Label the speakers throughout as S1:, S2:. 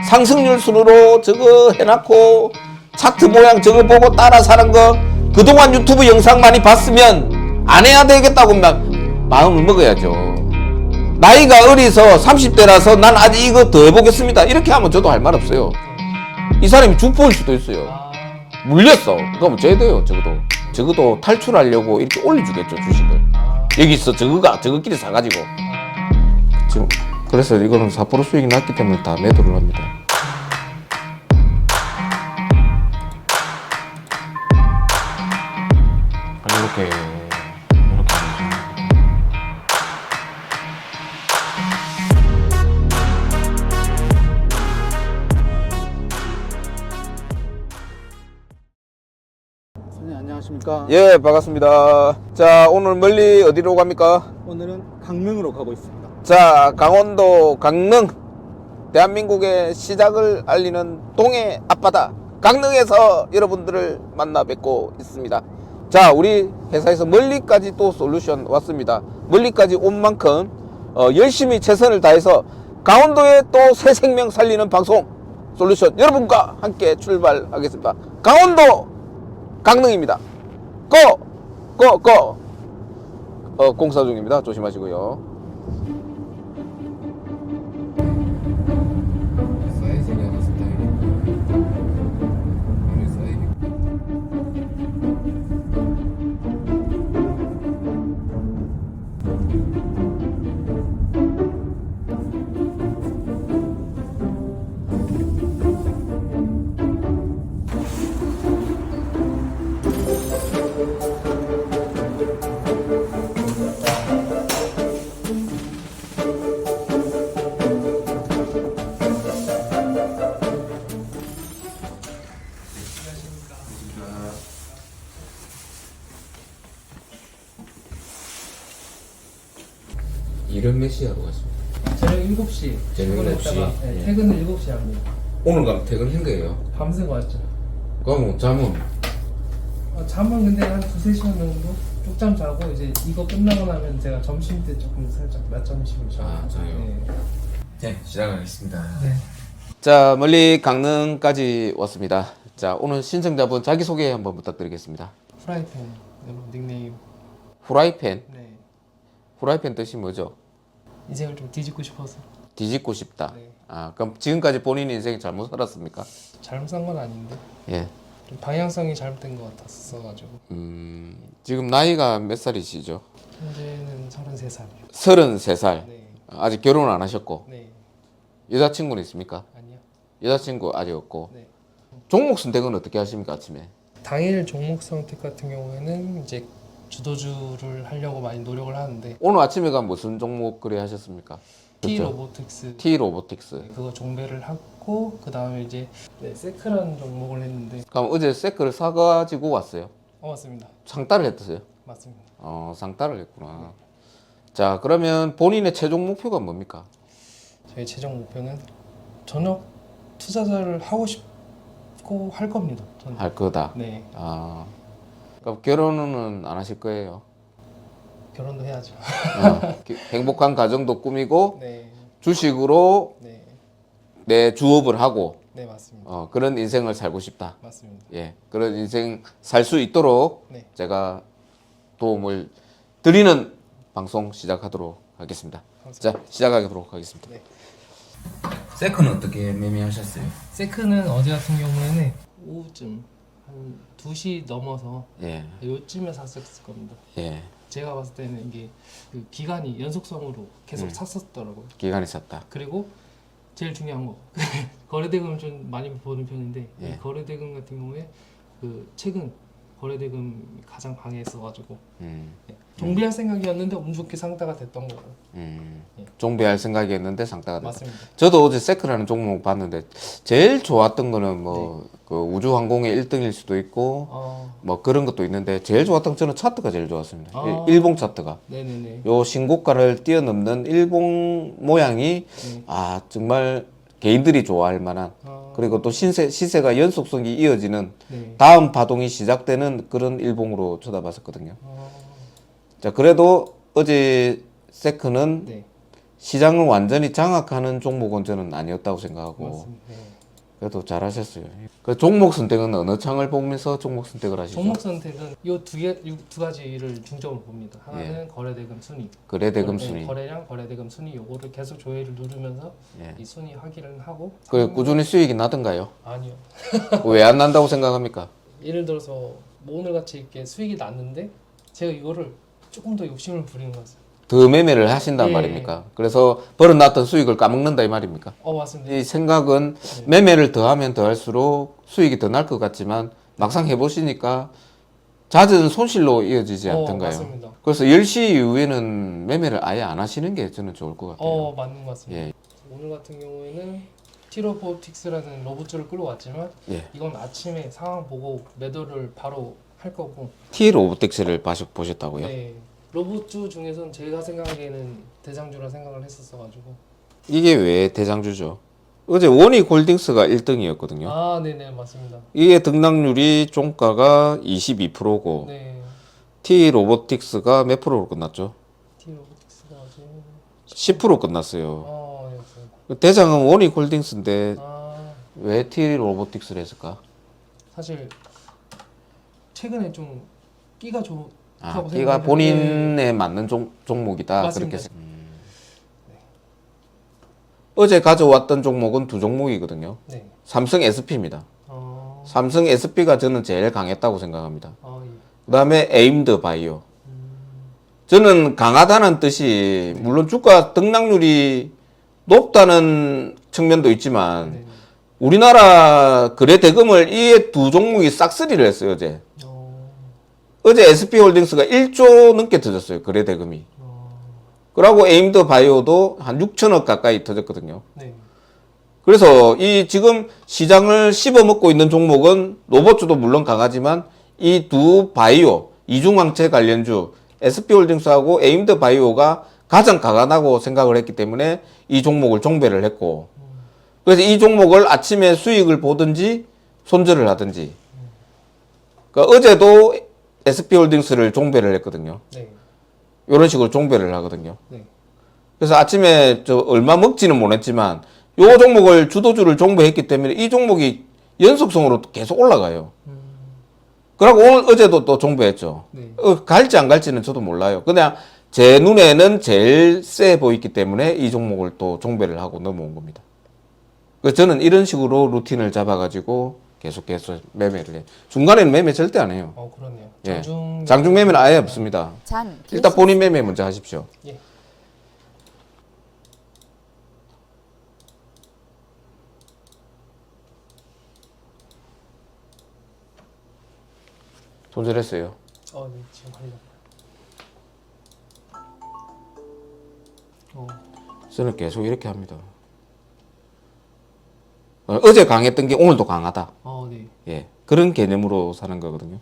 S1: 상승률 순으로 저거 해놨고 차트 모양 저거 보고 따라 사는 거 그동안 유튜브 영상 많이 봤으면 안 해야 되겠다고 마음을 먹어야죠. 나이가 어리서 30대라서 난 아직 이거 더 해보겠습니다 이렇게 하면 저도 할 말 없어요. 이 사람이 죽보일 수도 있어요. 물렸어. 그럼 져야 돼요. 적어도 탈출하려고 이렇게 올려주겠죠 주식을. 여기서 저거끼리 사가지고 지금 그래서 이거는 4% 수익이 났기 때문에 다 매도를 합니다. 이렇게
S2: 선생님 안녕하십니까?
S1: 예, 반갑습니다. 자, 오늘 멀리 어디로 갑니까?
S2: 오늘은 강릉으로 가고 있습니다.
S1: 자, 강원도 강릉, 대한민국의 시작을 알리는 동해 앞바다 강릉에서 여러분들을 만나 뵙고 있습니다. 자, 우리 회사에서 멀리까지 또 솔루션 왔습니다. 멀리까지 온 만큼 열심히 최선을 다해서 강원도에 또 새 생명 살리는 방송 솔루션 여러분과 함께 출발하겠습니다. 강원도 강릉입니다. 공사 중입니다. 조심하시고요. 사이즈가 하나 이런 몇 시에 하러 갔습니까?
S3: 저녁 7시
S1: 저녁 7시?
S3: 출근했다가
S1: 예.
S3: 퇴근은 7시에 합니다.
S1: 오늘 가면 퇴근한 거예요?
S3: 밤새고 왔죠.
S1: 그럼 잠은?
S3: 잠은 근데 한 2-3시간 정도 쪽잠 자고 이제 이거 끝나고 나면 제가 점심 때 조금 살짝 낮점심을 자요.
S1: 아, 자요?
S3: 네.
S1: 네, 시작하겠습니다.
S3: 네.
S1: 자, 멀리 강릉까지 왔습니다. 자, 오늘 신청자분 자기소개 한번 부탁드리겠습니다.
S3: 프라이팬 닉네임.
S1: 후라이팬?
S3: 네.
S1: 후라이팬 뜻이 뭐죠?
S3: 인생을 좀 뒤집고 싶어서.
S1: 뒤집고 싶다.
S3: 네.
S1: 아, 그럼 지금까지 본인 인생이 잘못 살았습니까?
S3: 잘못 산 건 아닌데
S1: 예.
S3: 좀 방향성이 잘못된 것 같았어가지고.
S1: 지금 나이가 몇 살이시죠?
S3: 현재는 33살이요.
S1: 33살.
S3: 네.
S1: 아직 결혼 안 하셨고.
S3: 네.
S1: 여자친구는 있습니까?
S3: 아니요.
S1: 여자친구 아직 없고.
S3: 네.
S1: 종목 선택은 어떻게 하십니까, 아침에?
S3: 당일 종목 선택 같은 경우에는 이제 주도주를 하려고 많이 노력을 하는데
S1: 오늘 아침에가 무슨 종목 거래하셨습니까?
S3: T
S1: 그렇죠?
S3: 로보틱스
S1: T 로보틱스.
S3: 그거 종배를 하고 그 다음에 이제 세크라는 종목을 했는데
S1: 그럼 어제 세크를 사가지고 왔어요?
S3: 맞습니다.
S1: 상따를 했어요?
S3: 맞습니다.
S1: 상따를 했구나. 자, 그러면 본인의 최종 목표가 뭡니까?
S3: 저희 최종 목표는 전업 투자자를 하고 싶고 할 겁니다. 저는.
S1: 할 거다.
S3: 네.
S1: 그럼 결혼은 안 하실 거예요?
S3: 결혼도 해야죠.
S1: 행복한 가정도 꾸미고
S3: 네.
S1: 주식으로
S3: 네.
S1: 내 주업을 하고
S3: 네 맞습니다.
S1: 그런 인생을 살고 싶다.
S3: 맞습니다.
S1: 예, 그런 인생 살 수 있도록
S3: 네.
S1: 제가 도움을 드리는 방송 시작하도록 하겠습니다.
S3: 감사합니다.
S1: 자, 시작하도록 하겠습니다.
S3: 네.
S1: 세크는 어떻게 매매하셨어요?
S3: 세크는 어제 같은 경우에는 오후쯤 한 2시 넘어서
S1: 예,
S3: 요쯤에 샀었을 겁니다.
S1: 예,
S3: 제가 봤을 때는 이게 그 기간이 연속성으로 계속 샀었더라고요.
S1: 기간이 찼다.
S3: 그리고 제일 중요한 거 거래대금을 좀 많이 보는 편인데
S1: 예.
S3: 이 거래대금 같은 경우에 그 최근 거래대금이 가장 강했어가지고 종비할 생각이었는데 운 좋게 상따가 됐던 거예요.
S1: 종배할 생각이었는데 상따가 됐다.
S3: 맞습니다.
S1: 저도 어제 세크라는 종목 봤는데 제일 좋았던 거는 뭐 그 우주항공의 1등일 수도 있고 뭐 그런 것도 있는데 제일 좋았던 건 저는 차트가 제일 좋았습니다. 일봉 차트가
S3: 네네네.
S1: 요 신고가를 뛰어넘는 일봉 모양이 정말 개인들이 좋아할 만한 그리고 또 시세가 연속성이 이어지는
S3: 네.
S1: 다음 파동이 시작되는 그런 일봉으로 쳐다봤었거든요. 자, 그래도 어제 세크는
S3: 네.
S1: 시장을 완전히 장악하는 종목은 저는 아니었다고 생각하고
S3: 맞습니다. 네.
S1: 그래도 잘하셨어요. 그 종목 선택은 어느 창을 보면서 종목 선택을 하시죠?
S3: 종목 선택은 두 가지를 중점으로 봅니다. 하나는 거래대금 순위,
S1: 거래대금 순위.
S3: 거래량, 거래대금 순위 요거를 계속 조회를 누르면서
S1: 예.
S3: 이 순위 확인을 하고.
S1: 그 꾸준히 수익이 나던가요?
S3: 아니요.
S1: 왜 안 난다고 생각합니까?
S3: 예를 들어서 뭐 오늘 같이 이렇게 수익이 났는데 제가 이거를 조금 더 욕심을 부리는 것 같아요.
S1: 더 매매를 하신단
S3: 예.
S1: 말입니까? 그래서 벌어놨던 수익을 까먹는다 이 말입니까?
S3: 맞습니다.
S1: 이 생각은 매매를 더 하면 더 할수록 수익이 더 날 것 같지만 막상 해보시니까 잦은 손실로 이어지지 않던가요?
S3: 맞습니다.
S1: 그래서 10시 이후에는 매매를 아예 안 하시는 게 저는 좋을 것 같아요.
S3: 맞는 것 같습니다.
S1: 예.
S3: 오늘 같은 경우에는 티로보틱스라는 로봇줄을 끌어왔지만
S1: 예.
S3: 이건 아침에 상황 보고 매도를 바로 할 거고.
S1: T 로보텍스를 보셨다고요?
S3: 네. 로봇주 중에서는 제가 생각하기에는 대장주라 생각을 했었어가지고.
S1: 이게 왜 대장주죠? 어제 원익홀딩스가 1등이었거든요.
S3: 네네 맞습니다.
S1: 이게 등락률이 종가가 22%고
S3: 네.
S1: T 로보틱스가 몇 프로로 끝났죠?
S3: 티로보틱스가 어제
S1: 10% 끝났어요.
S3: 네, 맞습니다.
S1: 대장은 원익홀딩스인데
S3: 아
S1: 왜 T 로보틱스를 했을까?
S3: 사실 최근에 좀 끼가 좋다고
S1: 끼가
S3: 생각하는데
S1: 본인에 맞는 종목이다.
S3: 맞습니다.
S1: 그렇게 어제 가져왔던 종목은 두 종목이거든요.
S3: 네.
S1: 삼성 SP입니다.
S3: 아,
S1: 삼성 SP가 저는 제일 강했다고 생각합니다.
S3: 예.
S1: 그 다음에 에임드 바이오. 저는 강하다는 뜻이 물론 주가 등락률이 높다는 측면도 있지만
S3: 네.
S1: 우리나라 거래 대금을 이 두 종목이 싹쓸이를 했어요. 어제 SP홀딩스가 1조 넘게 터졌어요. 거래 대금이. 그러고 에임드 바이오도 한 6천억 가까이 터졌거든요.
S3: 네.
S1: 그래서 이 지금 시장을 씹어먹고 있는 종목은 로봇주도 물론 강하지만 이 두 바이오, 이중항체 관련주 SP홀딩스하고 에임드 바이오가 가장 강하다고 생각을 했기 때문에 이 종목을 종배를 했고 그래서 이 종목을 아침에 수익을 보든지 손절을 하든지 그러니까 어제도 SP홀딩스를 종배를 했거든요.
S3: 네.
S1: 이런 식으로 종배를 하거든요.
S3: 네.
S1: 그래서 아침에 얼마 먹지는 못했지만 요 종목을 주도주를 종배했기 때문에 이 종목이 연속성으로 계속 올라가요. 그러고 어제도 또 종배했죠.
S3: 네.
S1: 갈지 안 갈지는 저도 몰라요. 그냥 제 눈에는 제일 세 보이기 때문에 이 종목을 또 종배를 하고 넘어온 겁니다. 그래서 저는 이런 식으로 루틴을 잡아가지고 계속 매매를 해요. 중간에는 매매 절대 안 해요.
S3: 그러네요.
S1: 예. 장중 매매는 아예 없습니다. 일단 본인 매매 먼저 하십시오.
S3: 예.
S1: 손절했어요.
S3: 네, 지금 하려고.
S1: 저는 계속 이렇게 합니다. 어제 강했던 게 오늘도 강하다.
S3: 네.
S1: 예. 그런 개념으로 사는 거거든요.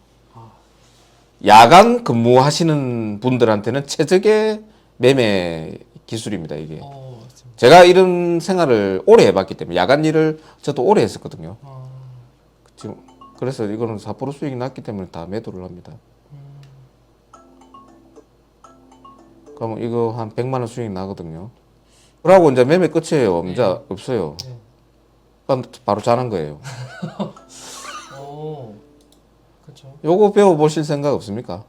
S1: 야간 근무하시는 분들한테는 최적의 매매 기술입니다, 이게.
S3: 맞습니다.
S1: 제가 이런 생활을 오래 해봤기 때문에 야간 일을 저도 오래 했었거든요. 지금 그래서 이거는 4% 수익이 났기 때문에 다 매도를 합니다. 그러면 이거 한 100만 원 수익 나거든요. 그러고 이제 매매 끝이에요. 이제 없어요.
S3: 네.
S1: 그럼 바로 자는 거예요.
S3: 그렇죠.
S1: 요거 배워보실 생각 없습니까?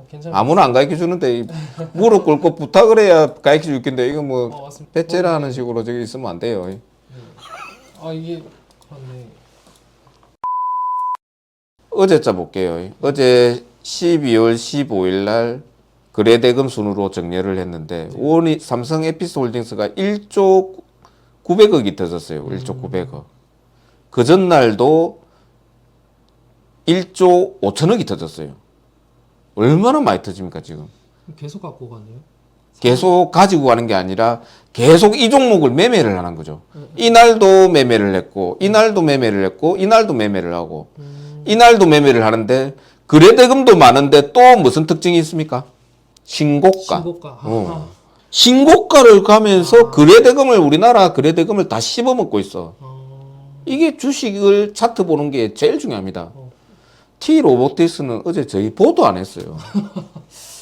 S3: 괜찮아요.
S1: 아무나 안 가르쳐 주는데 무릎 꿇고 부탁을 해야 가르쳐 줄 텐데 이거 뭐
S3: 맞습니다.
S1: 배째라는 식으로 저기 있으면 안 돼요.
S3: 이게 그렇네.
S1: 어제 짜볼게요. 어제 12월 15일 날 거래대금 순으로 정리를 했는데 삼성 에피스홀딩스가 1조 900억이 터졌어요. 1조 900억. 그 전날도 1조 5천억이 터졌어요. 얼마나 많이 터집니까 지금?
S3: 계속 갖고 가네요.
S1: 계속 가지고 가는 게 아니라 계속 이 종목을 매매를 하는 거죠. 이날도 매매를 했고 이날도 매매를 했고 이날도 매매를 하고 이날도 매매를 하는데 거래대금도 많은데 또 무슨 특징이 있습니까? 신고가. 신고가를 가면서 거래대금을 우리나라 거래대금을 다 씹어먹고 있어. 이게 주식을 차트 보는 게 제일 중요합니다. T 로보틱스는 어제 저희 보도 안 했어요.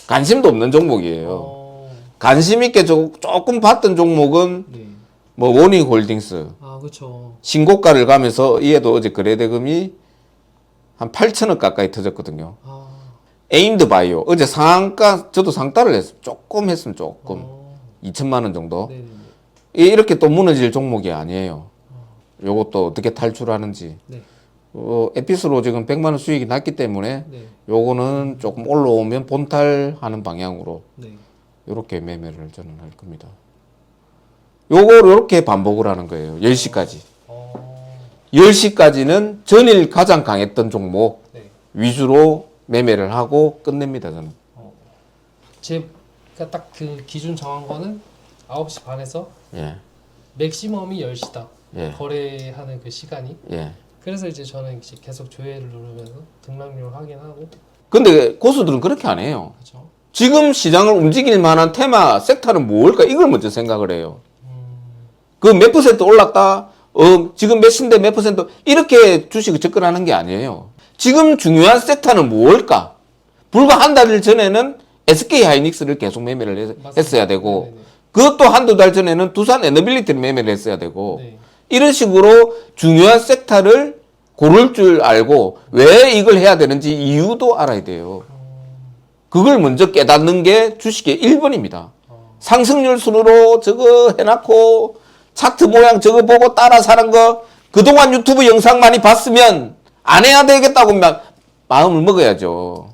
S1: 관심도 없는 종목이에요. 관심 있게 조금 봤던 종목은
S3: 네.
S1: 뭐 워닝홀딩스
S3: 아, 그렇죠.
S1: 신고가를 가면서 얘도 어제 거래대금이 한 8천억 가까이 터졌거든요.
S3: 아,
S1: 에임드 바이오 어제 상한가 저도 상따를 했어요. 조금 했으면 조금
S3: 어,
S1: 2천만 원 정도.
S3: 네네네.
S1: 이렇게 또 무너질 종목이 아니에요. 요것도 어떻게 탈출하는지.
S3: 네.
S1: 에피스로 지금 100만 원 수익이 났기 때문에
S3: 네.
S1: 요거는 조금 올라오면 본탈하는 방향으로
S3: 네.
S1: 요렇게 매매를 저는 할 겁니다. 요걸 요렇게 반복을 하는 거예요. 10시까지.
S3: 어,
S1: 10시까지는 전일 가장 강했던 종목
S3: 네.
S1: 위주로 매매를 하고 끝냅니다, 저는.
S3: 제가 딱 그 기준 정한 거는 9시 반에서
S1: 예.
S3: 맥시멈이 10시다.
S1: 예.
S3: 거래하는 그 시간이.
S1: 예.
S3: 그래서 이제 저는 이제 계속 조회를 누르면서 등락률 확인하고.
S1: 근데 고수들은 그렇게 안 해요.
S3: 그렇죠.
S1: 지금 시장을 움직일 만한 테마, 섹터는 뭘까? 이걸 먼저 생각을 해요. 그 몇 퍼센트 올랐다? 지금 몇인데 몇 퍼센트? 이렇게 주식을 접근하는 게 아니에요. 지금 중요한 섹터는 뭘까? 불과 한 달 전에는 SK 하이닉스를 계속 매매를 했어야 되고,
S3: 네네네.
S1: 그것도 한두 달 전에는 두산 에너빌리티를 매매를 했어야 되고,
S3: 네.
S1: 이런 식으로 중요한 섹터를 고를 줄 알고, 왜 이걸 해야 되는지 이유도 알아야 돼요. 그걸 먼저 깨닫는 게 주식의 1번입니다. 상승률 순으로 저거 해놓고 차트 모양 저거 보고 따라 사는 거 그동안 유튜브 영상 많이 봤으면 안 해야 되겠다고 마음을 먹어야죠.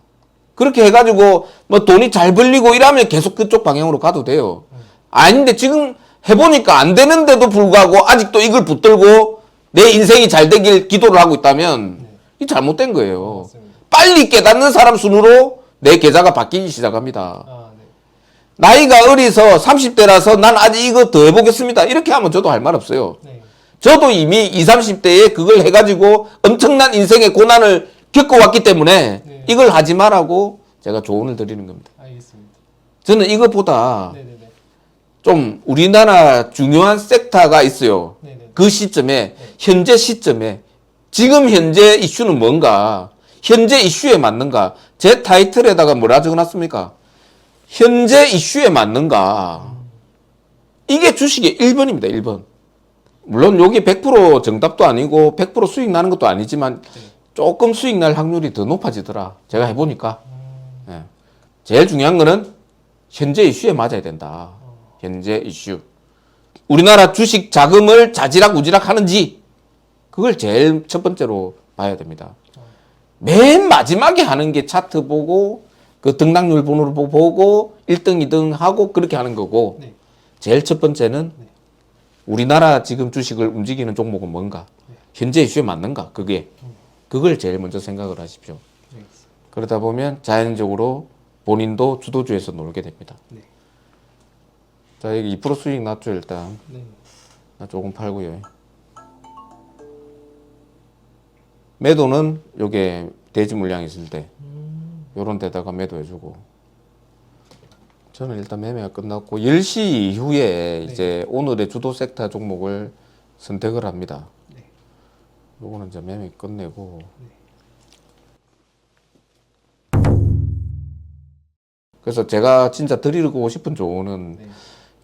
S1: 그렇게 해가지고 뭐 돈이 잘 벌리고 이러면 계속 그쪽 방향으로 가도 돼요. 아닌데 지금 해보니까 안 되는데도 불구하고 아직도 이걸 붙들고 내 인생이 잘 되길 기도를 하고 있다면 이 잘못된 거예요.
S3: 맞습니다.
S1: 빨리 깨닫는 사람 순으로 내 계좌가 바뀌기 시작합니다.
S3: 아, 네.
S1: 나이가 어리서 30대라서 난 아직 이거 더 해보겠습니다. 이렇게 하면 저도 할 말 없어요.
S3: 네.
S1: 저도 이미 20, 30대에 그걸 해가지고 엄청난 인생의 고난을 겪어왔기 때문에
S3: 네.
S1: 이걸 하지 말라고 제가 조언을 드리는 겁니다.
S3: 알겠습니다.
S1: 저는 이것보다
S3: 네네네.
S1: 좀 우리나라 중요한 섹터가 있어요.
S3: 네네.
S1: 그 시점에, 현재 시점에 지금 현재 이슈는 뭔가, 현재 이슈에 맞는가. 제 타이틀에다가 뭐라 적어놨습니까? 현재 이슈에 맞는가. 이게 주식의 1번입니다. 1번. 물론 여기 100% 정답도 아니고 100% 수익 나는 것도 아니지만 조금 수익 날 확률이 더 높아지더라. 제가 해보니까. 예. 제일 중요한 거는 현재 이슈에 맞아야 된다. 현재 이슈. 우리나라 주식 자금을 자지락 우지락 하는지 그걸 제일 첫 번째로 봐야 됩니다. 맨 마지막에 하는 게 차트 보고 그 등락률 번호를 보고 1등, 2등 하고 그렇게 하는 거고
S3: 네.
S1: 제일 첫 번째는 우리나라 지금 주식을 움직이는 종목은 뭔가 현재 이슈에 맞는가 그걸 제일 먼저 생각을 하십시오.
S3: 알겠습니다.
S1: 그러다 보면 자연적으로 본인도 주도주에서 놀게 됩니다.
S3: 네.
S1: 자 여기 2% 수익 났죠 일단.
S3: 네.
S1: 나 조금 팔고요. 매도는 요게 대지 물량이 있을 때 요런 데다가 매도해주고 저는 일단 매매가 끝났고 10시 이후에 이제 오늘의 주도 섹터 종목을 선택을 합니다.
S3: 네.
S1: 요거는 이제 매매 끝내고 그래서 제가 진짜 드리고 싶은 조언은
S3: 네.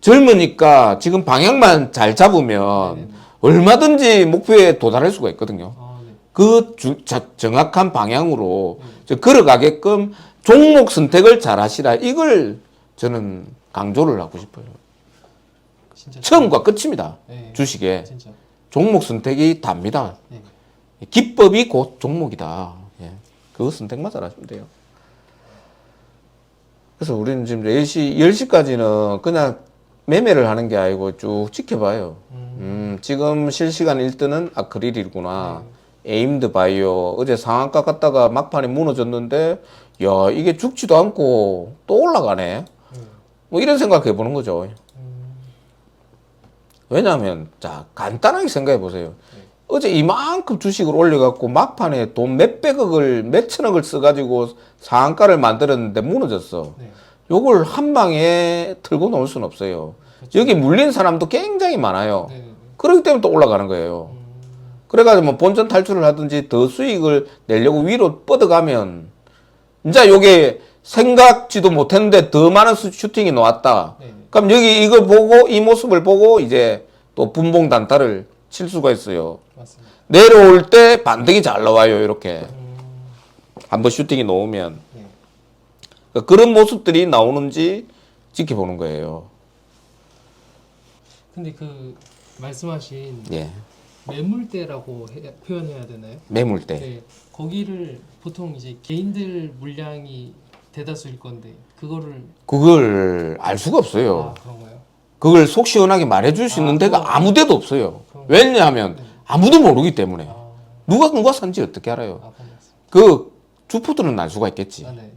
S1: 젊으니까 지금 방향만 잘 잡으면
S3: 네네네.
S1: 얼마든지 목표에 도달할 수가 있거든요.
S3: 아, 네.
S1: 그 정확한 방향으로 걸어가게끔 종목 선택을 잘 하시라. 이걸 저는 강조를 하고 싶어요.
S3: 진짜
S1: 처음과 끝입니다.
S3: 네.
S1: 주식에.
S3: 진짜.
S1: 종목 선택이 답니다.
S3: 네.
S1: 기법이 곧 종목이다. 예. 그거 선택만 잘 하시면 돼요. 그래서 우리는 지금 10시까지는 그냥 매매를 하는 게 아니고 쭉 지켜봐요. 지금 실시간 1등은 아크릴이구나. 에임드 바이오. 어제 상한가 갔다가 막판에 무너졌는데, 야, 이게 죽지도 않고 또 올라가네. 뭐 이런 생각해 보는 거죠. 왜냐하면, 자, 간단하게 생각해 보세요. 어제 이만큼 주식을 올려갖고 막판에 돈 몇백억을, 몇천억을 써가지고 상한가를 만들었는데 무너졌어.
S3: 네.
S1: 요걸 한 방에 틀고 놓을 수는 없어요. 여기 물린 사람도 굉장히 많아요.
S3: 네.
S1: 그렇기 때문에 또 올라가는 거예요. 그래가지고 뭐 본전 탈출을 하든지 더 수익을 내려고 위로 뻗어가면 이제 요게 생각지도 못했는데 더 많은 슈팅이 나왔다.
S3: 네.
S1: 그럼 여기 이걸 보고 이 모습을 보고 이제 또 분봉 단타를 칠 수가 있어요.
S3: 맞습니다.
S1: 내려올 때 반등이 잘 나와요. 이렇게 한번 슈팅이 나오면
S3: 네.
S1: 그러니까 그런 모습들이 나오는지 지켜보는 거예요.
S3: 근데 그 말씀하신
S1: 예,
S3: 매물대라고 표현해야 되나요?
S1: 매물대.
S3: 네. 거기를 보통 이제 개인들 물량이 대다수일 건데
S1: 그걸 알 수가 없어요.
S3: 그런가요?
S1: 그걸 속 시원하게 말해줄 수 있는 데가
S3: 그거-
S1: 아무 데도 없어요.
S3: 그럼-
S1: 왜냐하면
S3: 네.
S1: 아무도 모르기 때문에.
S3: 아,
S1: 누가 산지 어떻게 알아요?
S3: 그런 말씀.
S1: 그 주포들은 알 수가 있겠지.
S3: 아, 네.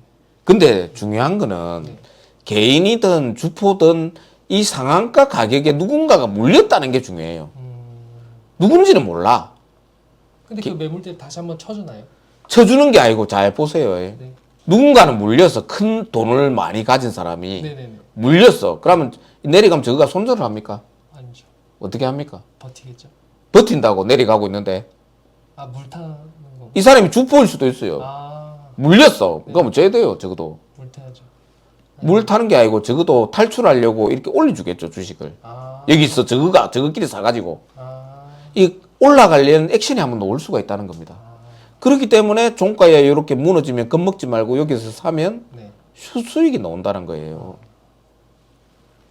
S1: 근데 중요한 거는
S3: 네.
S1: 개인이든 주포든 이 상한가 가격에 누군가가 물렸다는 게 중요해요. 누군지는 몰라.
S3: 근데 그 매물대 다시 한번 쳐주나요?
S1: 쳐주는 게 아니고 잘 보세요.
S3: 네.
S1: 누군가는 물려서 큰 돈을 많이 가진 사람이
S3: 네네네.
S1: 물렸어. 그러면 내려가면 저거가 손절을 합니까?
S3: 아니죠.
S1: 어떻게 합니까?
S3: 버티겠죠.
S1: 버틴다고 내려가고 있는데
S3: 아, 물 타는 거.
S1: 이 사람이 주포일 수도 있어요.
S3: 아,
S1: 물렸어. 그러면 져야 돼요. 적어도.
S3: 물 타야죠.
S1: 물 타는 게 아니고 적어도 탈출하려고 이렇게 올려주겠죠. 주식을.
S3: 아,
S1: 여기서 저거끼리 사가지고
S3: 아,
S1: 이 올라가려는 액션이 한번 나올 수가 있다는 겁니다. 그렇기 때문에 종가에 이렇게 무너지면 겁먹지 말고 여기서 사면
S3: 네.
S1: 수익이 나온다는 거예요.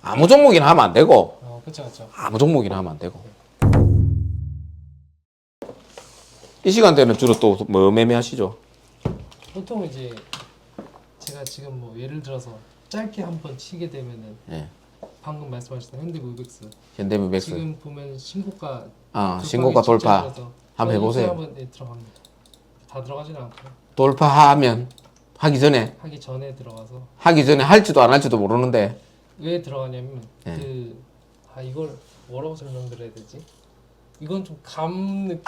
S1: 아무 종목이나 하면 안 되고
S3: 그렇죠, 그렇죠.
S1: 아무 종목이나 하면 안 되고 이 시간대는 주로 또 뭐 매매하시죠?
S3: 보통 이제 제가 지금 뭐 예를 들어서 짧게 한번 치게 되면은
S1: 예.
S3: 방금 말씀하셨던 현대무이백스
S1: 현대무백스
S3: 지금 보면 신고가
S1: 신고가 돌파
S3: 직전이라서
S1: 한번 해보세요.
S3: 한번 들어갑니다. 다 들어가지는 않고요.
S1: 돌파하면 하기 전에
S3: 하기 전에
S1: 할지도 안 할지도 모르는데
S3: 왜 들어가냐면
S1: 네.
S3: 이걸 뭐라고 설명드려야 되지? 이건 좀 감 느낌.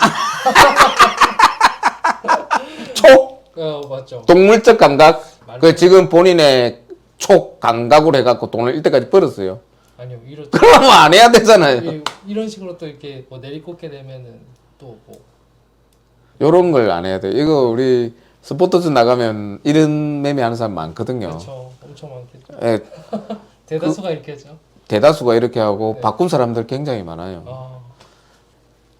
S1: 촉
S3: 맞죠.
S1: 동물적 감각
S3: 말로-
S1: 그 지금 본인의 촉 감각으로 해갖고 돈을 이때까지 벌었어요.
S3: 아니요, 이런
S1: 그러면 안 해야 되잖아요.
S3: 이런 식으로 또 이렇게 뭐 내리꽂게 되면은 또 뭐
S1: 요런 걸 안 해야 돼. 이거 우리 스포츠전 나가면 이런 매매하는 사람 많거든요.
S3: 그렇죠, 엄청 많겠죠.
S1: 예,
S3: 대다수가 이렇게 하죠.
S1: 대다수가 이렇게 하고
S3: 네.
S1: 바꾼 사람들 굉장히 많아요.
S3: 아,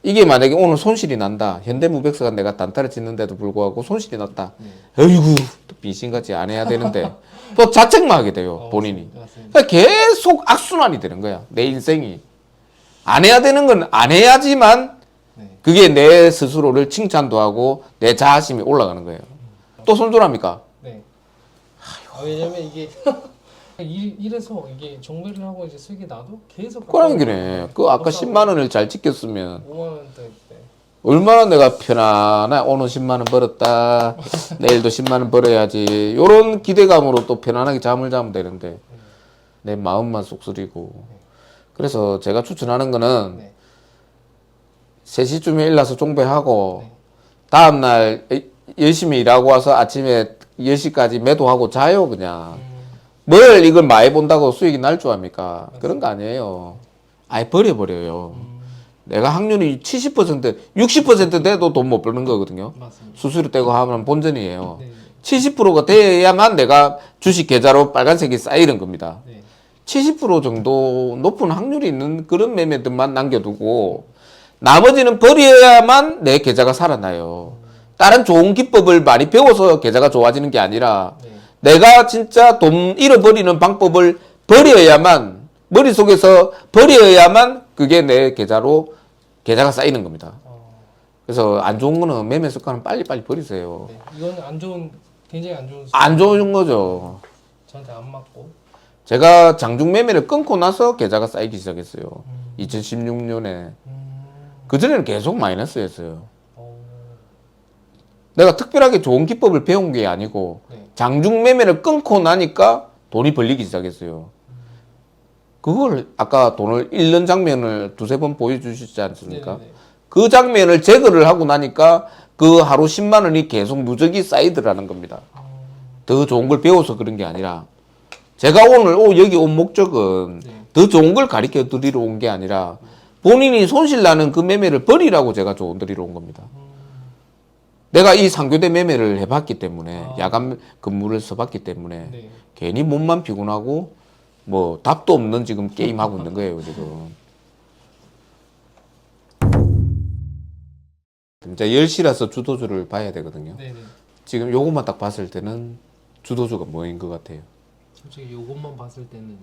S1: 이게 만약에 오늘 손실이 난다. 현대무백스가 내가 단타를 짓는데도 불구하고 손실이 났다.
S3: 네.
S1: 어이구 또 미신같이 안 해야 되는데 또 자책만 하게 돼요. 본인이.
S3: 맞습니다.
S1: 그러니까 계속 악순환이 되는 거야. 내 인생이. 안 해야 되는 건 안 해야지만
S3: 네.
S1: 그게 내 스스로를 칭찬도 하고 내 자아심이 올라가는 거예요. 또 손절합니까?
S3: 네. 왜냐면 이게 이래서 이게 종배를 하고 이제 수익이 나도 계속
S1: 그러는 게네. 그 아까 10만 원을 잘 지켰으면
S3: 5만 원대 때.
S1: 얼마나 내가 편안해. 오늘 10만 원 벌었다. 내일도 10만 원 벌어야지. 요런 기대감으로 또 편안하게 잠을 자면 되는데 내 마음만 쏙쓰리고. 그래서 제가 추천하는 거는
S3: 네.
S1: 3시쯤에 일어나서 종배하고
S3: 네.
S1: 다음날 열심히 일하고 와서 아침에 10시까지 매도하고 자요 그냥. 뭘 이걸 많이 본다고 수익이 날 줄 압니까? 그런 거 아니에요. 아예 버려버려요. 내가 확률이 70%, 60% 돼도 돈 못 버는 거거든요.
S3: 맞습니다.
S1: 수수료 떼고 하면 본전이에요.
S3: 네.
S1: 70%가 돼야만 내가 주식 계좌로 빨간색이 쌓이는 겁니다.
S3: 네.
S1: 70% 정도 높은 확률이 있는 그런 매매들만 남겨두고 나머지는 버려야만 내 계좌가 살아나요. 다른 좋은 기법을 많이 배워서 계좌가 좋아지는 게 아니라
S3: 네.
S1: 내가 진짜 돈 잃어버리는 방법을 버려야만 머릿속에서 버려야만 그게 내 계좌가 쌓이는 겁니다. 그래서 안 좋은 거는 매매 습관은 빨리빨리 버리세요.
S3: 네. 이건 굉장히 안 좋은
S1: 안 좋은 거죠.
S3: 저한테 안 맞고.
S1: 제가 장중 매매를 끊고 나서 계좌가 쌓이기 시작했어요. 2016년에. 그전에는 계속 마이너스였어요. 내가 특별하게 좋은 기법을 배운 게 아니고
S3: 네.
S1: 장중 매매를 끊고 나니까 돈이 벌리기 시작했어요. 그걸 아까 돈을 잃는 장면을 두세 번 보여주시지 않습니까?
S3: 네네네.
S1: 그 장면을 제거를 하고 나니까 그 하루 10만 원이 계속 누적이 쌓이더라는 겁니다. 더 좋은 걸 배워서 그런 게 아니라 제가 오늘 여기 온 목적은
S3: 네.
S1: 더 좋은 걸 가르쳐 드리러 온 게 아니라 본인이 손실 나는 그 매매를 버리라고 제가 조언 드리러 온 겁니다. 내가 이 상교대 매매를 해봤기 때문에
S3: 아.
S1: 야간 근무를 써봤기 때문에
S3: 네.
S1: 괜히 몸만 피곤하고 뭐 답도 없는 지금 게임 하고 있는 거예요 지금. 진짜 10시라서 주도주를 봐야 되거든요.
S3: 네네.
S1: 지금 요것만 딱 봤을 때는 주도주가 뭐인 것 같아요?
S3: 솔직히 이것만 봤을 때는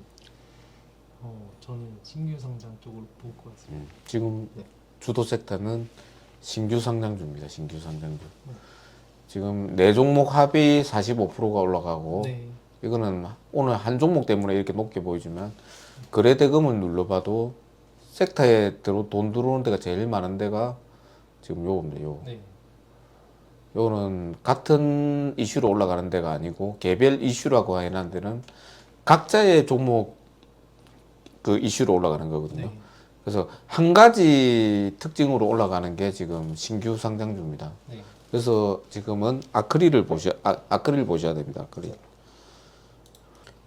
S3: 저는 신규 성장 쪽으로 볼 것 같습니다.
S1: 지금
S3: 네.
S1: 주도 섹터는 신규 상장주입니다. 신규 상장주. 지금 네 종목 합이 45%가 올라가고
S3: 네.
S1: 이거는 오늘 한 종목 때문에 이렇게 높게 보이지만 거래대금을 눌러봐도 섹터에 돈 들어오는 데가 제일 많은 데가 지금 요겁니다. 요.
S3: 네.
S1: 요거는 같은 이슈로 올라가는 데가 아니고 개별 이슈라고 해놓은 데는 각자의 종목 그 이슈로 올라가는 거거든요.
S3: 네.
S1: 그래서 한 가지 특징으로 올라가는 게 지금 신규 상장주입니다.
S3: 네.
S1: 그래서 지금은 아크릴을 보셔야 됩니다. 아크릴.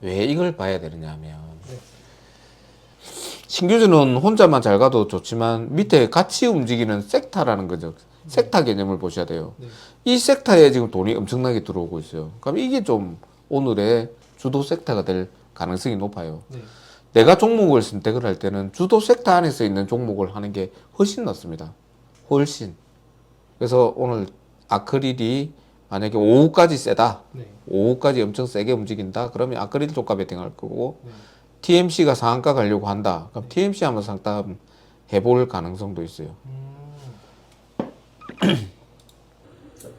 S1: 왜 이걸 봐야 되느냐 하면
S3: 네.
S1: 신규주는 혼자만 잘 가도 좋지만 밑에 같이 움직이는 섹터라는 거죠. 섹터 개념을 보셔야 돼요.
S3: 네.
S1: 이 섹터에 지금 돈이 엄청나게 들어오고 있어요. 그럼 이게 좀 오늘의 주도 섹터가 될 가능성이 높아요.
S3: 네.
S1: 내가 종목을 선택을 할 때는 주도 섹터 안에서 있는 종목을 하는 게 훨씬 낫습니다. 훨씬. 그래서 오늘 아크릴이 만약에 오후까지 세다.
S3: 네.
S1: 오후까지 엄청 세게 움직인다. 그러면 아크릴 쪽가 베팅할 거고
S3: 네.
S1: TMC가 상한가 가려고 한다. 그럼 TMC 한번 상담 해볼 가능성도 있어요.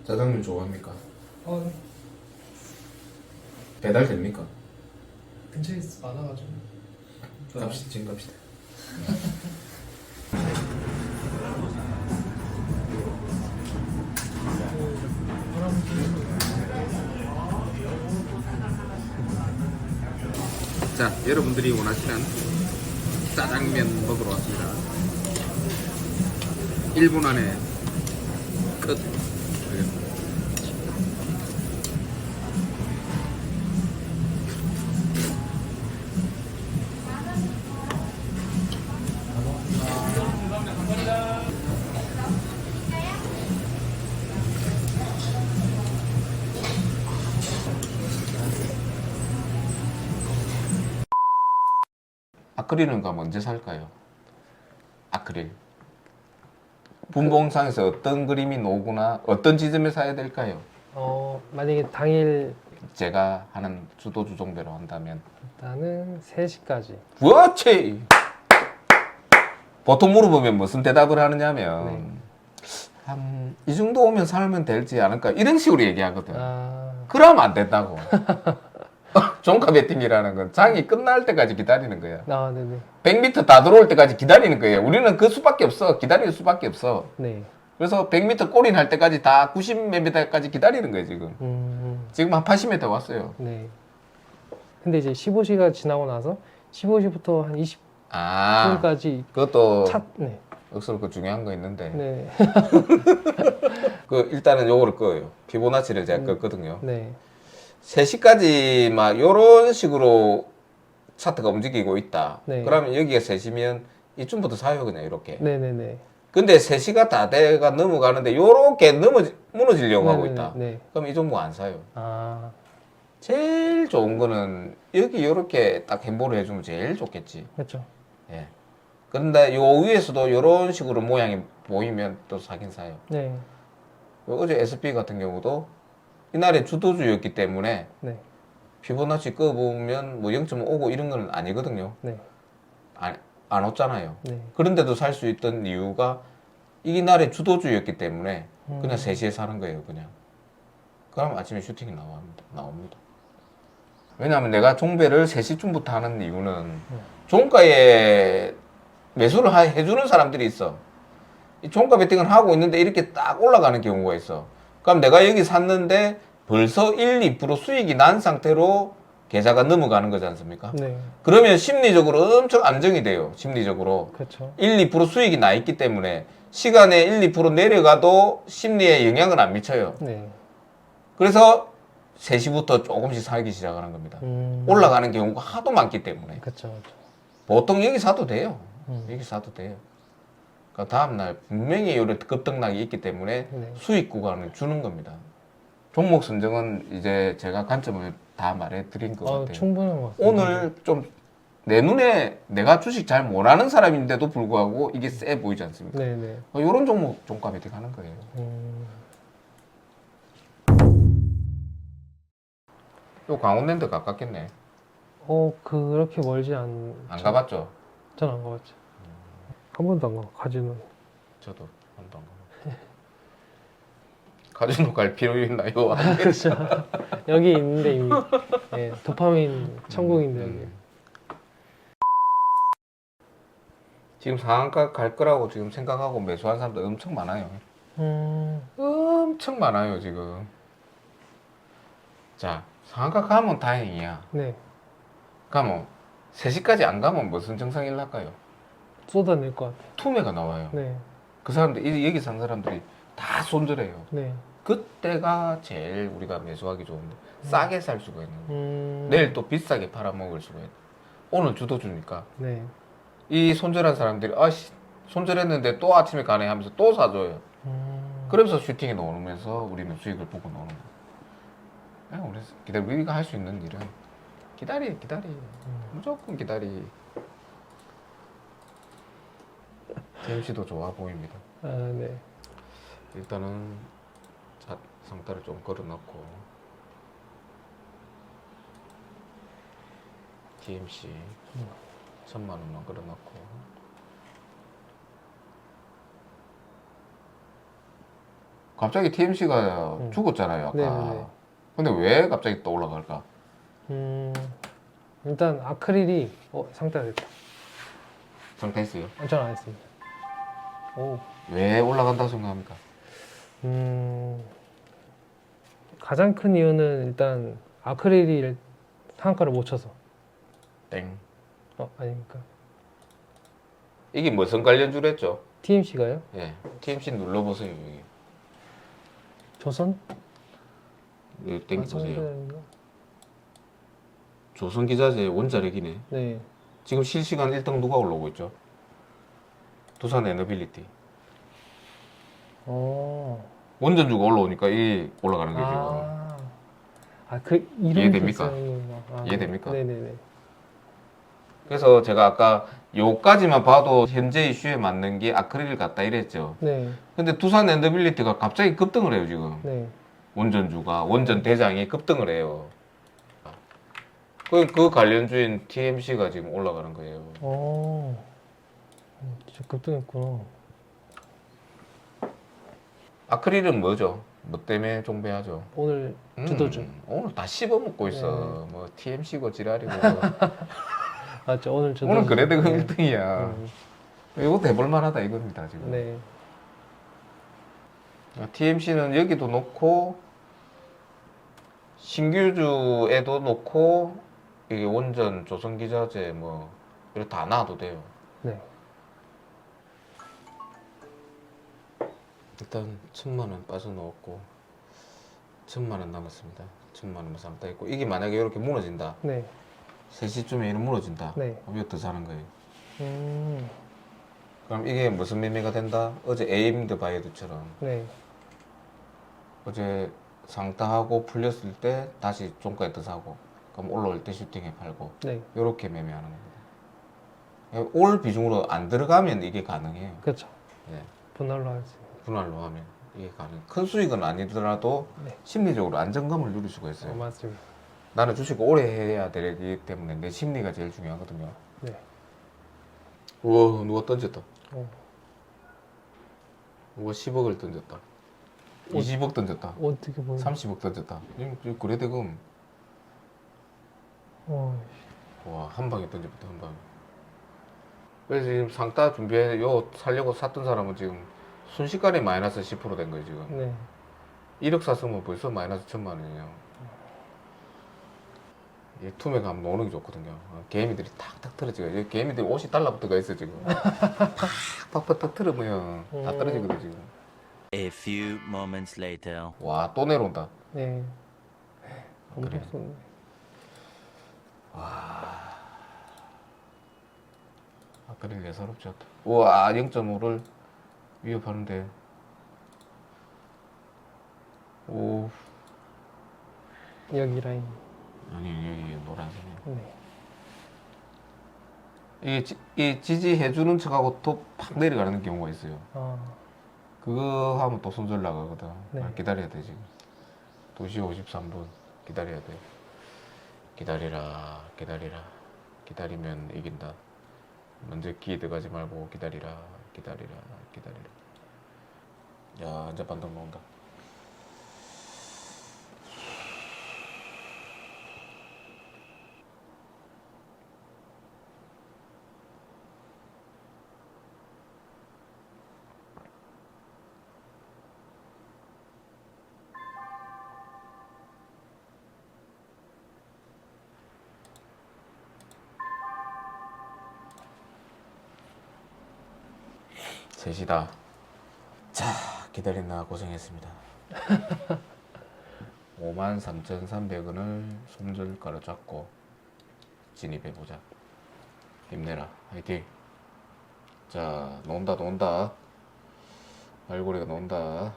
S1: 짜장면 좋아합니까?
S3: 네.
S1: 배달 됩니까?
S3: 근처에 많아가지고.
S1: 갑시다. 지금 갑시다. 자, 여러분들이 원하시는 짜장면 먹으러 왔습니다. 1분 안에 끝. 아크릴은 그럼 언제 살까요? 아크릴. 분봉상에서 어떤 그림이 나오거나 어떤 지점에 사야 될까요?
S3: 만약에 당일
S1: 제가 하는 주도 주종대로 한다면
S3: 일단은 3시까지.
S1: 그렇지. 보통 물어보면 무슨 대답을 하느냐면
S3: 네.
S1: 한 이 정도 오면 살면 되지 않을까 이런 식으로 얘기하거든.
S3: 아,
S1: 그러면 안 된다고. 종가 베팅이라는 건 장이 끝날 때까지 기다리는 거야.
S3: 네네.
S1: 100m 다 들어올 때까지 기다리는 거예요. 우리는 그 수밖에 없어. 기다릴 수밖에 없어.
S3: 네.
S1: 그래서 100m 골인 할 때까지 다 90몇 m까지 기다리는 거예요, 지금. 지금 한 80m 왔어요.
S3: 네. 근데 이제 15시가 지나고 나서 15시부터 한 20분까지
S1: 그것도
S3: 네.
S1: 억수로 그 중요한 거 있는데.
S3: 네.
S1: 그 일단은 요거를 꺼요. 피보나치를 제가 껐거든요.
S3: 네.
S1: 3시까지 막 요런 식으로 차트가 움직이고 있다.
S3: 네.
S1: 그러면 여기가 3시면 이쯤부터 사요, 그냥 이렇게.
S3: 네네네.
S1: 근데 3시가 다 돼가 넘어가는데 요렇게 무너지려고 하고 있다.
S3: 네.
S1: 그럼 이 종목 안 사요.
S3: 아,
S1: 제일 좋은 거는 여기 요렇게 딱 햄버를 해주면 제일 좋겠지.
S3: 그렇죠.
S1: 예. 그런데 요 위에서도 요런 식으로 모양이 보이면 또 사긴 사요.
S3: 네.
S1: 어제 SP 같은 경우도 이날에 주도주였기 때문에
S3: 네.
S1: 피보나치 꺼보면 뭐 0.5 오고 이런 건 아니거든요.
S3: 네.
S1: 안 왔잖아요.
S3: 네.
S1: 그런데도 살 수 있던 이유가 이날에 주도주였기 때문에 그냥 3시에 사는 거예요, 그냥. 그럼 아침에 슈팅이 나옵니다. 왜냐하면 내가 종배를 3시쯤부터 하는 이유는 종가에 매수를 해주는 사람들이 있어. 이 종가 베팅을 하고 있는데 이렇게 딱 올라가는 경우가 있어. 그럼 내가 여기 샀는데 벌써 1, 2% 수익이 난 상태로 계좌가 넘어가는 거지 않습니까?
S3: 네.
S1: 그러면 심리적으로 엄청 안정이 돼요. 심리적으로.
S3: 그렇죠.
S1: 1, 2% 수익이 나 있기 때문에 시간에 1, 2% 내려가도 심리에 영향을 안 미쳐요.
S3: 네.
S1: 그래서 3시부터 조금씩 살기 시작하는 겁니다. 올라가는 경우가 하도 많기 때문에.
S3: 그렇죠.
S1: 보통 여기 사도 돼요. 여기 사도 돼요. 그러니까 다음날 분명히 이런 급등락이 있기 때문에
S3: 네.
S1: 수익 구간을 주는 겁니다. 종목 선정은 이제 제가 관점을 다 말해드린 것 같아요.
S3: 충분한 것 같습니다.
S1: 오늘 좀 내 눈에 내가 주식 잘 못하는 사람인데도 불구하고 이게 세 보이지 않습니까?
S3: 네네.
S1: 이런 종목 종가에 들어가는 거예요. 또 강원랜드 가깝겠네.
S3: 그렇게 멀지 않.
S1: 안 가봤죠?
S3: 전 안 가봤죠. 한 번도 안 가고 가지는.
S1: 저도 한 번도 안 가봤죠. 카지노 갈 필요 있나요?
S3: 그렇죠. 여기 있는데 이미 예, 도파민 천국인데 여기.
S1: 지금 상한가 갈 거라고 지금 생각하고 매수한 사람들 엄청 많아요. 엄청 많아요 지금. 자, 상한가 가면 다행이야.
S3: 네.
S1: 가면 3시까지 안 가면 무슨 증상이 일날까요?
S3: 쏟아낼 것 같아요.
S1: 투매가 나와요.
S3: 네.
S1: 그 사람들 여기 산 사람들이 다 손절해요.
S3: 네.
S1: 그때가 제일 우리가 매수하기 좋은데 싸게 살 수가 있는 거예요. 내일 또 비싸게 팔아먹을 수가 있는. 오늘 주도 주니까
S3: 네.
S1: 이 손절한 사람들이 아씨 손절했는데 또 아침에 가네 하면서 또 사줘요. 그러면서 슈팅이 나오면서 우리는 수익을 보고 나오는 거예요. 그냥 우리 기다리 우리가 할 수 있는 일은 기다리 무조건 기다리. TMC도 좋아 보입니다.
S3: 네.
S1: 일단은 상따를 좀 걸어놓고 TMC 1,000만 원만 걸어놓고 갑자기 TMC가 죽었잖아요 아까.
S3: 네네네.
S1: 근데 왜 갑자기 또 올라갈까?
S3: 일단 아크릴이 상따 됐다.
S1: 상태했어요.
S3: 전안 했습니다. 오.
S1: 왜 올라간다고 생각합니까?
S3: 가장 큰 이유는 일단 아크릴이 상한가를 못 쳐서.
S1: 땡.
S3: 아닙니까?
S1: 이게 무슨 관련주랬죠?
S3: TMC가요?
S1: 예, TMC 눌러보세요 여기.
S3: 조선?
S1: 여기 땡겨보세요.
S3: 마찬가지인가?
S1: 조선기자재 원자력이네.
S3: 네.
S1: 지금 실시간 1등 누가 올라오고 있죠? 두산 에너빌리티. 원전주가 올라오니까 이 올라가는 게 지금.
S3: 이런
S1: 이해됩니까?
S3: 네.
S1: 이해됩니까?
S3: 네네네.
S1: 그래서 제가 아까 요까지만 봐도 현재 이슈에 맞는 게 아크릴 같다 이랬죠.
S3: 네.
S1: 근데 두산 엔더빌리티가 갑자기 급등을 해요 지금.
S3: 네.
S1: 원전주가 원전 대장이 급등을 해요. 그 관련주인 TMC가 지금 올라가는 거예요.
S3: 진짜 급등했구나.
S1: 아크릴은 뭐죠? 뭐 때문에 종배하죠?
S3: 오늘 주도주.
S1: 오늘 다 씹어먹고 있어. 뭐 TMC고 지랄이고.
S3: 맞죠. 오늘 주도주.
S1: 오늘 그래도
S3: 네.
S1: 1등이야. 이거 해볼 만하다 이겁니다 지금.
S3: 네.
S1: TMC는 여기도 놓고 신규주에도 놓고 이게 원전 조선기자재 뭐 이렇게 다 놔도 돼요.
S3: 네.
S1: 일단 1,000만 원 빠져놓았고 1,000만 원 남았습니다. 1,000만 원만 삼다 있고 이게 만약에 이렇게 무너진다.
S3: 네.
S1: 3시쯤에 이런 무너진다.
S3: 네.
S1: 그럼 이거 더 사는 거예요. 그럼 이게 무슨 매매가 된다? 어제 에임드 바이오드처럼
S3: 네.
S1: 어제 상따하고 풀렸을 때 다시 종가에 더 사고 그럼 올라올 때 슈팅에 팔고
S3: 네.
S1: 이렇게 매매하는 겁니다. 올 비중으로 안 들어가면 이게 가능해요.
S3: 그렇죠.
S1: 네.
S3: 분할로 할 수.
S1: 분할로 하면 이게 가능. 큰 수익은 아니더라도
S3: 네.
S1: 심리적으로 안정감을 누릴 수가 있어요.
S3: 맞습니다.
S1: 나는 주식 오래 해야 되기 때문에 내 심리가 제일 중요하거든요.
S3: 네.
S1: 우와 누가 던졌다.
S3: 어.
S1: 누가 10억을 던졌다. 20억 던졌다.
S3: 어떻게 보면.
S1: 30억 던졌다. 거래대금
S3: 어.
S1: 와, 한 방에 던져부터 한 방에. 그래서 지금 상따 준비해 요 살려고 샀던 사람은 지금 순식간에 마이너스 10%된 거예요 지금.
S3: 네.
S1: 1억 샀으면 벌써 마이너스 1,000만 원이에요. 이 투매가 한번 오는 게 좋거든요. 개미들이 탁탁 떨어지고 개미들이 옷이 달라붙어가 있어 지금. 팍팍 탁 틀으면 다 떨어지거든 지금.
S4: A few moments later.
S1: 와, 또 내려온다.
S3: 네.
S1: 그래.
S3: 엄청 쏜네.
S1: 아크릴 예사롭지 않다. 우와, 0.5를 위협하는데. 오.
S3: 여기 라인.
S1: 아니 여기 노란색이.
S3: 네.
S1: 이게 지지해주는 척하고 또 팍 내려가는 경우가 있어요.
S3: 아,
S1: 그거 하면 또 손절 나가거든.
S3: 네.
S1: 아, 기다려야 돼 지금. 2시 53분 기다려야 돼. 기다리라. 기다리면 이긴다. 먼저 기 들어가지 말고 기다리라. 야 이제 반동 나온다. 셋이다. 자, 기다리나 고생했습니다. 53,300원을 손절가로 잡고 진입해보자. 힘내라. 화이팅. 자, 나온다. 알고리가 나온다.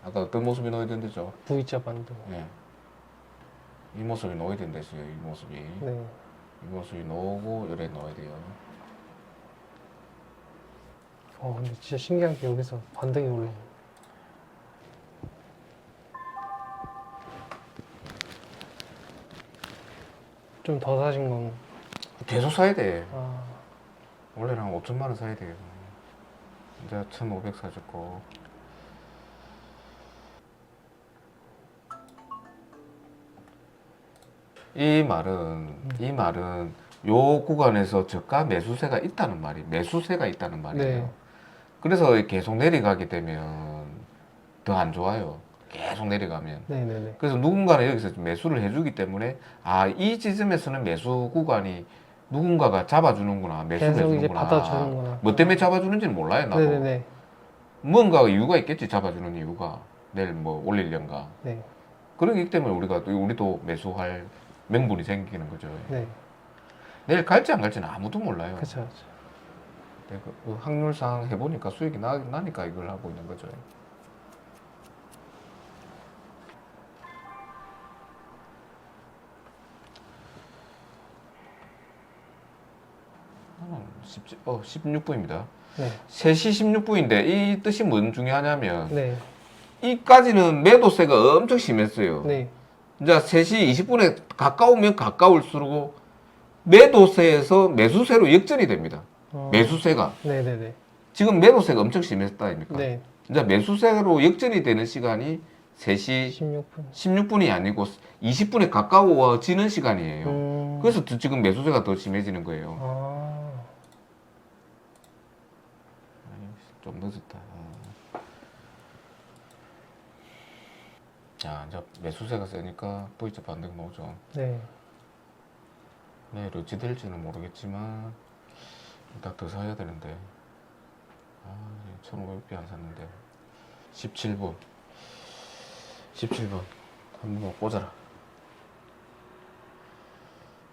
S1: 아까 어떤 모습이 나와야 된대죠?
S3: V자 반등.
S1: 예. 이 모습이 나와야 된댔어요. 이 모습이.
S3: 네.
S1: 이 모습이 나오고 요래 나와야 돼요.
S3: 근데 진짜 신기한 게 여기서 반등이 올라요. 좀 더 사신 건,
S1: 계속 사야 돼.
S3: 아,
S1: 원래는 한 5천만 원 사야 돼요. 이제 1,500 사줬고. 이 말은 요 구간에서 저가 매수세가 있다는 말이에요.
S3: 네.
S1: 그래서 계속 내려가게 되면 더 안 좋아요. 계속 내려가면.
S3: 네네네.
S1: 그래서 누군가는 여기서 매수를 해주기 때문에 이 지점에서는 매수 구간이 누군가가 잡아주는구나, 매수를
S3: 계속 이제
S1: 해주는구나.
S3: 받아주는구나.
S1: 뭐 때문에 잡아주는지는 몰라요, 나도.
S3: 네네네.
S1: 뭔가 이유가 있겠지, 잡아주는 이유가. 내일 뭐 올리려는가.
S3: 네.
S1: 그러기 때문에 우리도 매수할 명분이 생기는 거죠.
S3: 네.
S1: 내일 갈지 안 갈지는 아무도 몰라요.
S3: 그쵸.
S1: 근데 그 확률상 해보니까 수익이 나니까 이걸 하고 있는 거죠. 아, 16분입니다.
S3: 네.
S1: 3시 16분인데 이 뜻이 뭔 중요하냐면
S3: 네.
S1: 이까지는 매도세가 엄청 심했어요.
S3: 네.
S1: 이제 3시 20분에 가까우면 가까울수록 매도세에서 매수세로 역전이 됩니다. 매수세가.
S3: 네네네.
S1: 지금 매도세가 엄청 심했다 아닙니까?
S3: 네.
S1: 이제 매수세로 역전이 되는 시간이 3시
S3: 16분.
S1: 16분이 아니고 20분에 가까워지는 시간이에요. 그래서 지금 매수세가 더 심해지는 거예요. 좀 늦었다. 자, 이제 매수세가 세니까 V자 반등 나오죠.
S3: 네.
S1: 내일 어찌 될지는 모르겠지만 일단 더 사야 되는데 1,500개 안 샀는데 17분 한 번만 꽂아라.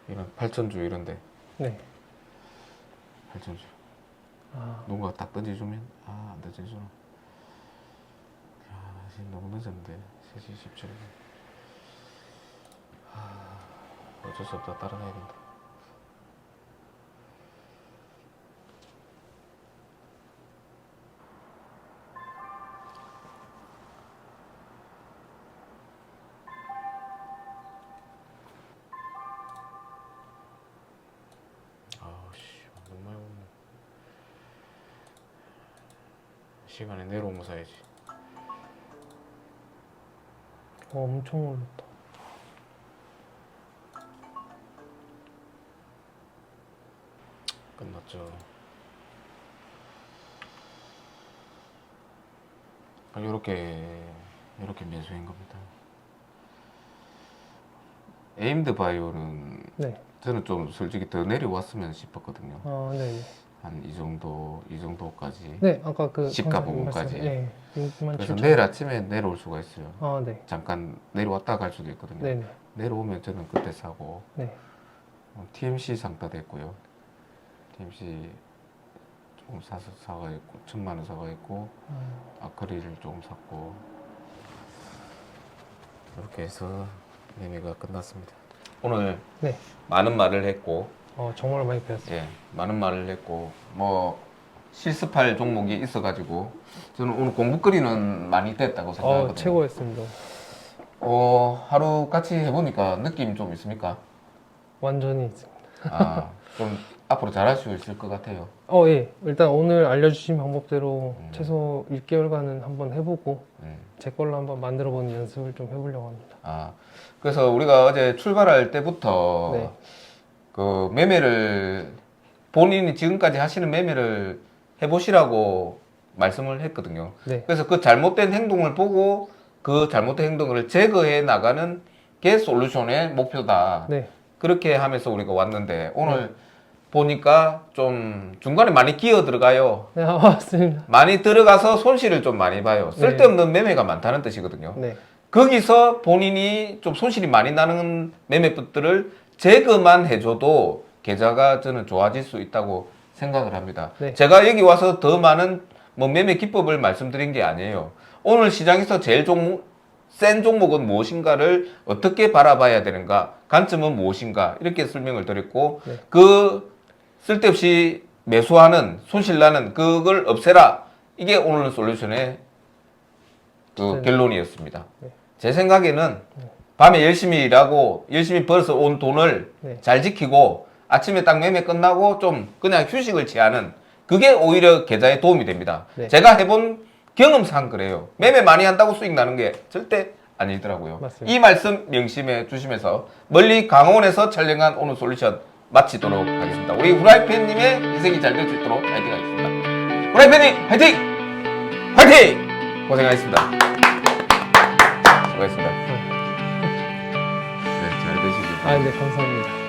S1: 이런 8천주 이런데
S3: 네.
S1: 8천주 누군가 딱 던져주면 안 던져주나. 지금 너무 늦었는데 3시 17분. 어쩔 수 없다. 따라가야 된다. 정말 시간에 내려오면 사야지.
S3: 엄청 올랐다.
S1: 끝났죠. 이렇게 매수인 겁니다. 에임드 바이오는
S3: 네.
S1: 저는 좀 솔직히 더 내려왔으면 싶었거든요.
S3: 네.
S1: 한 이 정도까지.
S3: 네, 아까 그
S1: 시가
S3: 선생님
S1: 부분까지.
S3: 네. 6만
S1: 그래서
S3: 7천.
S1: 내일 아침에 내려올 수가 있어요.
S3: 네.
S1: 잠깐 내려왔다 갈 수도 있거든요.
S3: 네네.
S1: 내려오면 저는 그때 사고.
S3: 네.
S1: TMC 상따 됐고요. TMC 조금 사가 있고 1,000만 원 사가 있고 아크릴을 조금 샀고 이렇게 해서 매매가 끝났습니다. 오늘
S3: 네.
S1: 많은 말을 했고
S3: 정말 많이 배웠어요.
S1: 예, 많은 말을 했고 뭐 실습할 종목이 있어가지고 저는 오늘 공부거리는 많이 됐다고 생각하거든요.
S3: 최고였습니다.
S1: 하루 같이 해보니까 느낌 좀 있습니까?
S3: 완전히 있습니다.
S1: 좀 앞으로 잘할 수 있을 것 같아요.
S3: 예. 일단 오늘 알려주신 방법대로 최소 6개월간은 한번 해보고 제 걸로 한번 만들어보는 연습을 좀 해보려고 합니다.
S1: 그래서 우리가 어제 출발할 때부터
S3: 네.
S1: 그 매매를 본인이 지금까지 하시는 매매를 해보시라고 말씀을 했거든요.
S3: 네.
S1: 그래서 그 잘못된 행동을 보고 그 잘못된 행동을 제거해 나가는 게 솔루션의 목표다.
S3: 네.
S1: 그렇게 하면서 우리가 왔는데 오늘 보니까 좀 중간에 많이 기어 들어가요.
S3: 네, 맞습니다.
S1: 많이 들어가서 손실을 좀 많이 봐요. 쓸데없는 매매가 많다는 뜻이거든요.
S3: 네.
S1: 거기서 본인이 좀 손실이 많이 나는 매매법들을 제거만 해줘도 계좌가 저는 좋아질 수 있다고 생각을 합니다.
S3: 네.
S1: 제가 여기 와서 더 많은 뭐 매매 기법을 말씀드린 게 아니에요. 오늘 시장에서 제일 센 종목은 무엇인가를 어떻게 바라봐야 되는가, 관점은 무엇인가 이렇게 설명을 드렸고
S3: 네.
S1: 그 쓸데없이 매수하는 손실나는 그걸 없애라. 이게 오늘 솔루션의 그
S3: 네.
S1: 결론이었습니다.
S3: 네.
S1: 제 생각에는 밤에 열심히 일하고 열심히 벌어서 온 돈을
S3: 네.
S1: 잘 지키고 아침에 딱 매매 끝나고 좀 그냥 휴식을 취하는 그게 오히려 계좌에 도움이 됩니다.
S3: 네.
S1: 제가 해본 경험상 그래요. 매매 많이 한다고 수익 나는 게 절대 아니더라고요.
S3: 맞습니다.
S1: 이 말씀 명심해 주시면서 멀리 강원에서 촬영한 오늘 솔루션 마치도록 하겠습니다. 우리 후라이팬님의 인생이 잘 될 수 있도록 파이팅 하겠습니다. 후라이팬님 파이팅! 파이팅! 고생하셨습니다. 수고하셨습니다. 네, 잘 되시길 바랍니다.
S3: 네, 감사합니다.